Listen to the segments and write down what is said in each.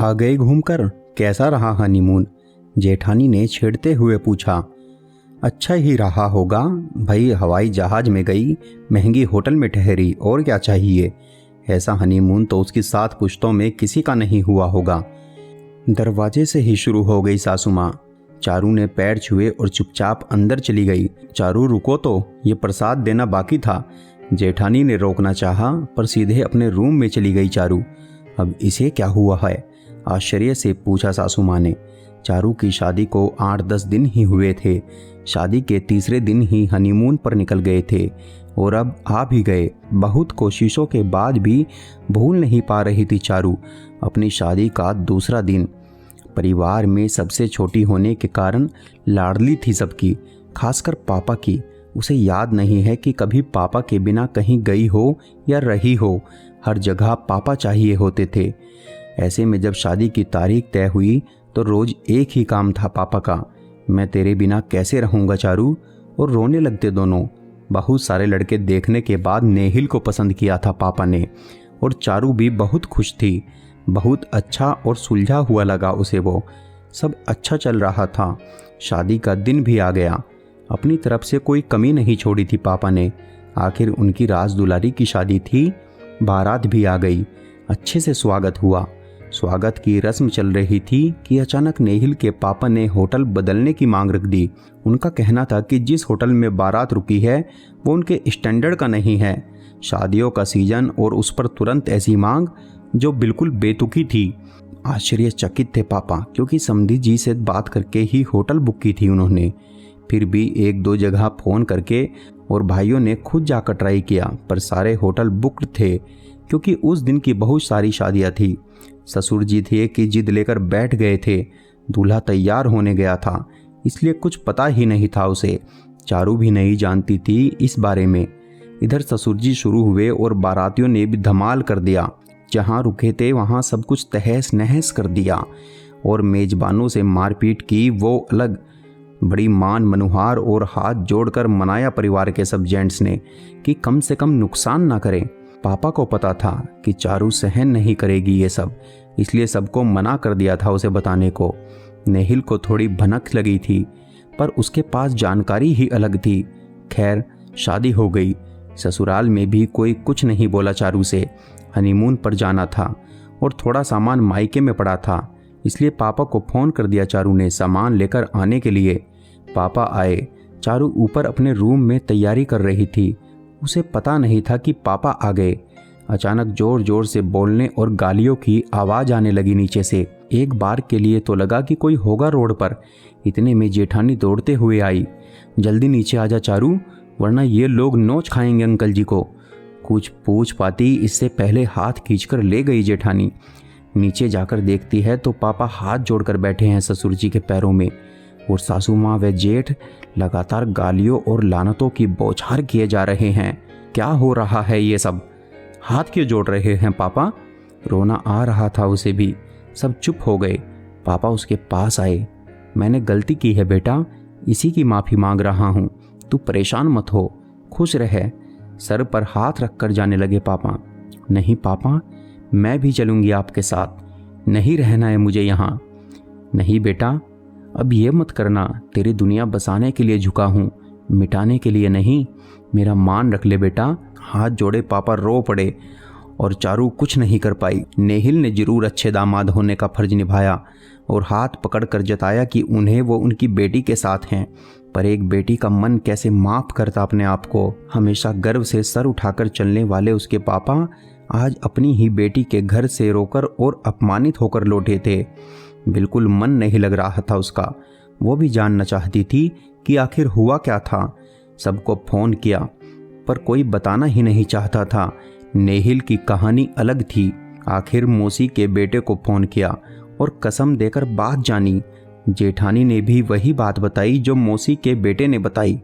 आ गए घूमकर, कैसा रहा हनीमून? जेठानी ने छेड़ते हुए पूछा। अच्छा ही रहा होगा भाई, हवाई जहाज में गई, महंगी होटल में ठहरी, और क्या चाहिए। ऐसा हनीमून तो उसकी 7 पुश्तों में किसी का नहीं हुआ होगा। दरवाजे से ही शुरू हो गई सासू माँ। चारू ने पैर छुए और चुपचाप अंदर चली गई। चारू रुको तो, ये प्रसाद देना बाकी था। जेठानी ने रोकना चाहा पर सीधे अपने रूम में चली गई चारू। अब इसे क्या हुआ है? आश्चर्य से पूछा सासू माँ ने। चारू की शादी को 8-10 दिन ही हुए थे। शादी के तीसरे दिन ही हनीमून पर निकल गए थे और अब आ भी गए। बहुत कोशिशों के बाद भी भूल नहीं पा रही थी चारू अपनी शादी का दूसरा दिन। परिवार में सबसे छोटी होने के कारण लाडली थी सबकी, खासकर पापा की। उसे याद नहीं है कि कभी पापा के बिना कहीं गई हो या रही हो। हर जगह पापा चाहिए होते थे। ऐसे में जब शादी की तारीख तय हुई तो रोज एक ही काम था पापा का, मैं तेरे बिना कैसे रहूँगा चारू। और रोने लगते दोनों। बहुत सारे लड़के देखने के बाद नेहिल को पसंद किया था पापा ने, और चारू भी बहुत खुश थी। बहुत अच्छा और सुलझा हुआ लगा उसे वो। सब अच्छा चल रहा था। शादी का दिन भी आ गया। अपनी तरफ से कोई कमी नहीं छोड़ी थी पापा ने। आखिर उनकी राज दुलारी की शादी थी। बारात भी आ गई। अच्छे से स्वागत हुआ। स्वागत की रस्म चल रही थी कि अचानक नेहिल के पापा ने होटल बदलने की मांग रख दी। उनका कहना था कि जिस होटल में बारात रुकी है वो उनके स्टैंडर्ड का नहीं है। शादियों का सीजन और उस पर तुरंत ऐसी मांग जो बिल्कुल बेतुकी थी। आश्चर्यचकित थे पापा, क्योंकि समधी जी से बात करके ही होटल बुक की थी उन्होंने। फिर भी 1-2 जगह फ़ोन करके और भाइयों ने खुद जाकर ट्राई किया, पर सारे होटल बुक्ड थे, क्योंकि उस दिन की बहुत सारी शादियां थी। ससुर जी थे कि जिद लेकर बैठ गए थे। दूल्हा तैयार होने गया था, इसलिए कुछ पता ही नहीं था उसे। चारू भी नहीं जानती थी इस बारे में। इधर ससुर जी शुरू हुए और बारातियों ने भी धमाल कर दिया। जहाँ रुके थे वहाँ सब कुछ तहस नहस कर दिया और मेजबानों से मारपीट की वो अलग। बड़ी मान मनुहार और हाथ जोड़कर मनाया परिवार के सब जेंट्स ने कि कम से कम नुकसान ना करें। पापा को पता था कि चारू सहन नहीं करेगी ये सब, इसलिए सबको मना कर दिया था उसे बताने को। नेहिल को थोड़ी भनक लगी थी, पर उसके पास जानकारी ही अलग थी। खैर, शादी हो गई। ससुराल में भी कोई कुछ नहीं बोला चारू से। हनीमून पर जाना था और थोड़ा सामान मायके में पड़ा था, इसलिए पापा को फ़ोन कर दिया चारू ने सामान लेकर आने के लिए। पापा आए। चारू ऊपर अपने रूम में तैयारी कर रही थी। उसे पता नहीं था कि पापा आ गए। अचानक जोर जोर से बोलने और गालियों की आवाज़ आने लगी नीचे से। एक बार के लिए तो लगा कि कोई होगा रोड पर। इतने में जेठानी दौड़ते हुए आई। जल्दी नीचे आ जा चारू, वरना ये लोग नोच खाएंगे अंकल जी को। कुछ पूछ पाती इससे पहले हाथ खींचकर ले गई जेठानी। नीचे जाकर देखती है तो पापा हाथ जोड़कर बैठे हैं ससुर जी के पैरों में, और सासू माँ व जेठ लगातार गालियों और लानतों की बौछार किए जा रहे हैं। क्या हो रहा है ये सब? हाथ क्यों जोड़ रहे हैं पापा? रोना आ रहा था उसे भी। सब चुप हो गए। पापा उसके पास आए। मैंने गलती की है बेटा, इसी की माफ़ी मांग रहा हूँ। तू परेशान मत हो, खुश रह। सर पर हाथ रख कर जाने लगे पापा। नहीं पापा, मैं भी चलूँगी आपके साथ। नहीं रहना है मुझे यहाँ। नहीं बेटा, अब ये मत करना। तेरी दुनिया बसाने के लिए झुका हूँ, मिटाने के लिए नहीं। मेरा मान रख ले बेटा। हाथ जोड़े पापा रो पड़े और चारू कुछ नहीं कर पाई। नेहिल ने जरूर अच्छे दामाद होने का फर्ज निभाया और हाथ पकड़कर जताया कि उन्हें वो उनकी बेटी के साथ हैं। पर एक बेटी का मन कैसे माफ करता अपने आप को। हमेशा गर्व से सर उठाकर चलने वाले उसके पापा आज अपनी ही बेटी के घर से रोकर और अपमानित होकर लौटे थे। बिल्कुल मन नहीं लग रहा था उसका। वो भी जानना चाहती थी कि आखिर हुआ क्या था। सबको फ़ोन किया, पर कोई बताना ही नहीं चाहता था। नेहिल की कहानी अलग थी। आखिर मौसी के बेटे को फ़ोन किया और कसम देकर बात जानी। जेठानी ने भी वही बात बताई जो मौसी के बेटे ने बताई।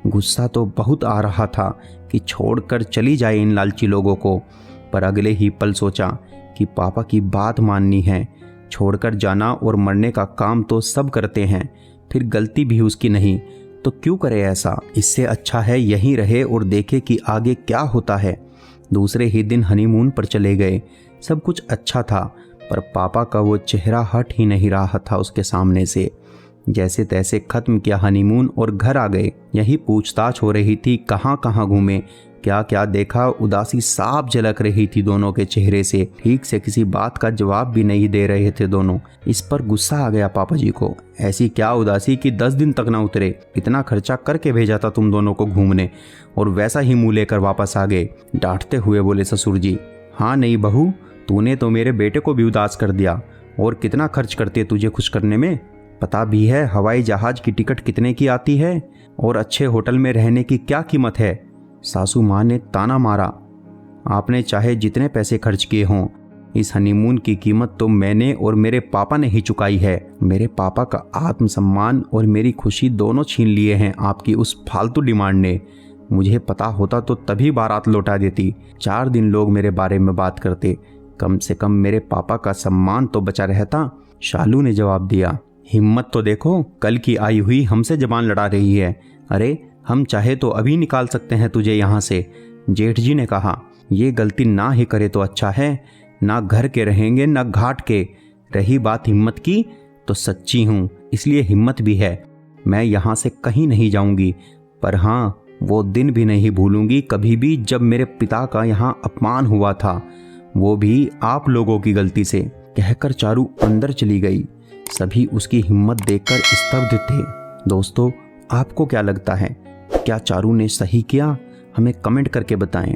गुस्सा तो बहुत आ रहा था कि छोड़कर चली जाए इन लालची लोगों को, पर अगले ही पल सोचा कि पापा की बात माननी है। छोड़कर जाना और मरने का काम तो सब करते हैं, फिर गलती भी उसकी नहीं तो क्यों करे ऐसा। इससे अच्छा है यहीं रहे और देखे कि आगे क्या होता है। दूसरे ही दिन हनीमून पर चले गए। सब कुछ अच्छा था, पर पापा का वो चेहरा हट ही नहीं रहा था उसके सामने से। जैसे तैसे खत्म किया हनीमून और घर आ गए। यही पूछताछ हो रही थी, कहाँ कहाँ घूमे, क्या क्या देखा। उदासी साफ झलक रही थी दोनों के चेहरे से। ठीक से किसी बात का जवाब भी नहीं दे रहे थे दोनों। इस पर गुस्सा आ गया पापा जी को। ऐसी क्या उदासी कि 10 दिन तक ना उतरे। इतना खर्चा करके भेजा था तुम दोनों को घूमने और वैसा ही मुंह लेकर वापस आ गए। डांटते हुए बोले ससुर जी, हाँ नहीं बहू, तूने तो मेरे बेटे को भी उदास कर दिया। और कितना खर्च करते तुझे खुश करने में। पता भी है हवाई जहाज की टिकट कितने की आती है और अच्छे होटल में रहने की क्या कीमत है। सासू माँ ने ताना मारा, आपने चाहे जितने पैसे खर्च किए हों, इस हनीमून की कीमत तो मैंने और मेरे पापा ने ही चुकाई है। मेरे पापा का आत्मसम्मान और मेरी खुशी दोनों छीन लिए हैं आपकी उस फालतू डिमांड ने। मुझे पता होता तो तभी बारात लौटा देती। 4 दिन लोग मेरे बारे में बात करते, कम से कम मेरे पापा का सम्मान तो बचा रहता। शालू ने जवाब दिया, हिम्मत तो देखो, कल की आई हुई हमसे जबान लड़ा रही है। अरे हम चाहे तो अभी निकाल सकते हैं तुझे यहाँ से। जेठ जी ने कहा, ये गलती ना ही करे तो अच्छा है। ना घर के रहेंगे ना घाट के। रही बात हिम्मत की तो सच्ची हूँ, इसलिए हिम्मत भी है। मैं यहाँ से कहीं नहीं जाऊँगी, पर हाँ वो दिन भी नहीं भूलूंगी कभी भी जब मेरे पिता का यहाँ अपमान हुआ था, वो भी आप लोगों की गलती से। कहकर चारू अंदर चली गई। सभी उसकी हिम्मत देखकर स्तब्ध थे। दोस्तों, आपको क्या लगता है, क्या चारू ने सही किया? हमें कमेंट करके बताएं।